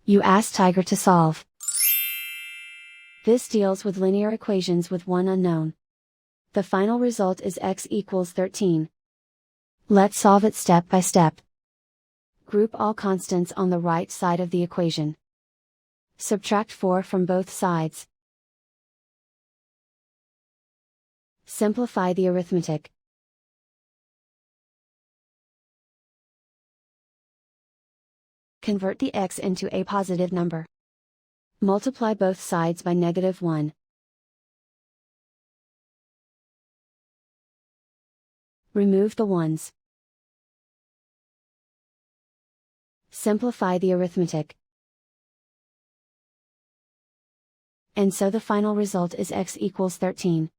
You ask Tiger to solve. This deals with linear equations with one unknown. The final result is x equals 13. Let's solve it step by step. Group all constants on the right side of the equation. Subtract 4 from both sides. Simplify the arithmetic. Convert the x into a positive number. Multiply both sides by -1. Remove the ones. Simplify the arithmetic. And so the final result is x equals 13.